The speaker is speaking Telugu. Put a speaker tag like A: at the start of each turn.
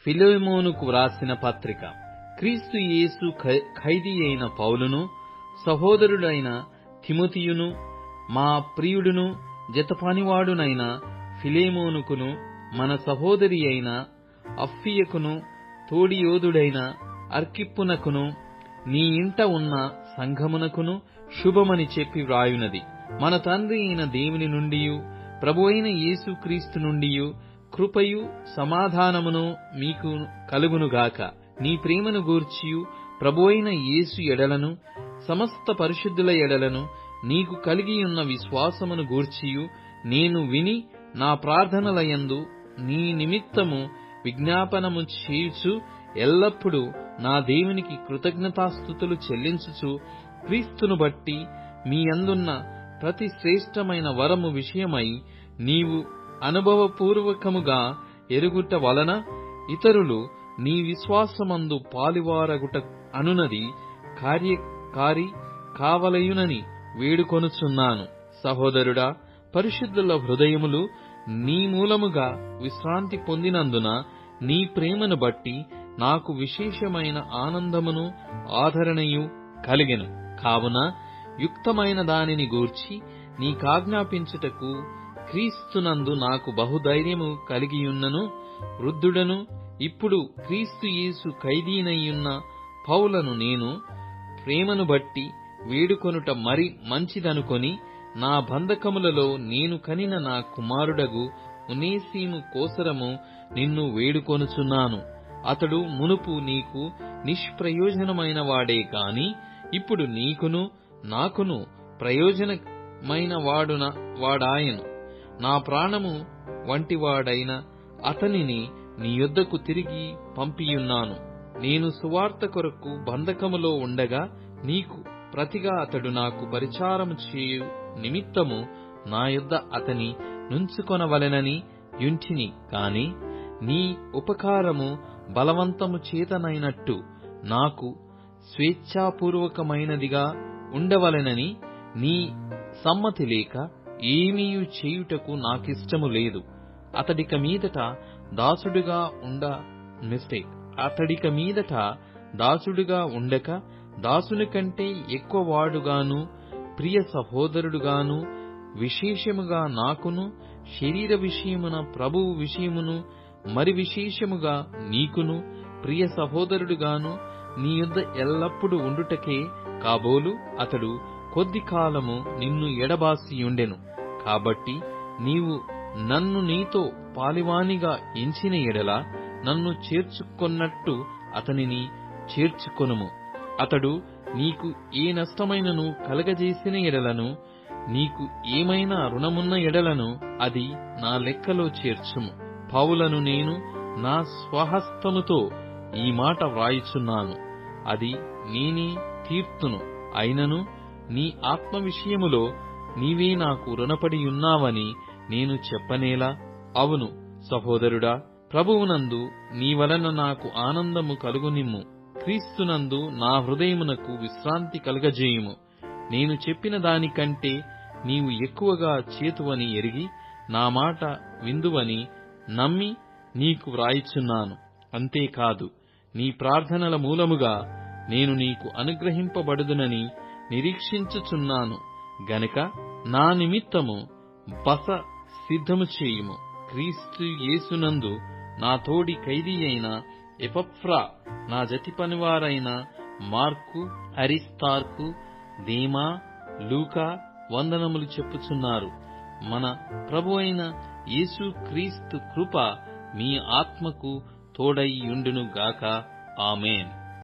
A: ఫిలెమోనుకు వ్రాసిన పత్రిక. క్రీస్తు యేసు ఖైదీ అయిన పౌలును, సహోదరుడైన తిమోతియును, మా ప్రియుడును జతపనివాడునైన ఫిలెమోనుకును, మన సహోదరి అయిన అప్ఫియకును, తోడియోధుడైన అర్కిప్పునకును, నీ ఇంట ఉన్న సంఘమునకును శుభమని చెప్పి వ్రాయునది. మన తండ్రి అయిన దేవుని నుండియు ప్రభువైన యేసు క్రీస్తు నుండియు కృపయు సమాధానమును మీకు కలుగునుగాక. నీ ప్రేమను గూర్చియు ప్రభువైన యేసు ఎడలను సమస్త పరిశుద్ధుల ఎడలను నీకు కలిగియున్న విశ్వాసమును గూర్చియు నేను విని నా ప్రార్థనలయందు నీ నిమిత్తము విజ్ఞాపనము చేయుచు ఎల్లప్పుడూ నా దేవునికి కృతజ్ఞతాస్తుతులు చెల్లించుచు క్రీస్తును బట్టి మీ అందున్న ప్రతి శ్రేష్టమైన వరము విషయమై నీవు అనుభవపూర్వకముగా ఎరుగుట వలన ఇతరులు నీ విశ్వాసమందు పాలివారగుట అనునది కార్యకారి కావలయునని వేడుకొనుచున్నాను. సహోదరుడా, పరిశుద్ధుల హృదయములు నీ మూలముగా విశ్రాంతి పొందినందున నీ ప్రేమను బట్టి నాకు విశేషమైన ఆనందమును ఆదరణయు కలిగెను. కావున యుక్తమైన దానిని గూర్చి నీకాజ్ఞాపించుటకు క్రీస్తునందు నాకు బహుధైర్యము కలిగియున్నను. వృద్ధుడను ఇప్పుడు క్రీస్తు యేసు ఖైదీనయ్యున్న పౌలను నేను ప్రేమను బట్టి వేడుకొనుట మరి మంచిదనుకొని నా బంధకములలో నేను కనిన నా కుమారుడగు ఒనేసిము కోసరము నిన్ను వేడుకొనుచున్నాను. అతడు మునుపు నీకు నిష్ప్రయోజనమైన వాడే గాని ఇప్పుడు నీకును నాకును ప్రయోజనమైన వాడాయను. నా ప్రాణము వంటివాడైన అతనిని నీ యొద్దకు తిరిగి పంపియున్నాను. నేను సువార్త కొరకు బంధకములో ఉండగా నీకు ప్రతిగా అతడు నాకు పరిచారము చేయు నిమిత్తము నా యొద్ద అతని నుంచుకొనవలెనని యుంటిని కాని నీ ఉపకారము బలవంతము చేతనైనట్టు నాకు స్వేచ్ఛాపూర్వకమైనదిగా ఉండవలెనని నీ సమ్మతి లేక ఏమీయు చేయుటకు నాకిష్టము లేదు. అతడిక మీదట దాసుడుగా ఉండక దాసుని కంటే ఎక్కువ వాడుగాను ప్రియ సహోదరుడుగాను విశేషముగా నాకును శరీర విషయమున ప్రభువు విషయమును మరి విశేషముగా నీకును ప్రియ సహోదరుడుగాను నీ యొద్ద ఎల్లప్పుడూ ఉండుటకే కాబోలు అతడు కొద్ది కాలము నిన్ను ఎడబాసియుండెను. కాబట్టి నీవు నన్ను నీతో పాలివానిగా ఎంచిన ఎడల నన్ను చేర్చుకొన్నట్టు అతనిని చేర్చుకొనుము. అతడు నీకు ఏ నష్టమైనను కలగజేసిన ఎడలను నీకు ఏమైనా రుణమున్న ఎడలను అది నా లెక్కలో చేర్చుము. పౌలను నేను నా స్వహస్తముతో ఈ మాట వ్రాయుచున్నాను. అది నేనే తీర్తును. అయినను నీ ఆత్మ విషయములో నీవే నాకు రుణపడియున్నావని నేను చెప్పనేలా? అవును సహోదరుడా, ప్రభువునందు నీ వలన నాకు ఆనందము కలుగునిమ్ము. క్రీస్తునందు నా హృదయమునకు విశ్రాంతి కలుగజేయుము. నేను చెప్పిన దానికంటే నీవు ఎక్కువగా చేతువని ఎరిగి నా మాట విందువని నమ్మి నీకు వ్రాయిచున్నాను. అంతేకాదు, నీ ప్రార్థనల మూలముగా నేను నీకు అనుగ్రహింపబడుదునని నిరీక్షించుచున్నాను గనుక నా నిమిత్తము బస సిద్ధము చేయుము. క్రీస్తు యేసునందు నా తోడి ఖైదీ అయిన ఎపఫ్రా, నా జతి పనివారైన మార్కు, అరిస్తార్కు, దేమా, లూకా వందనములు చెప్పుచున్నారు. మన ప్రభు అయిన యేసు క్రీస్తు కృప మీ ఆత్మకు తోడై యుండును గాక. ఆమేన్.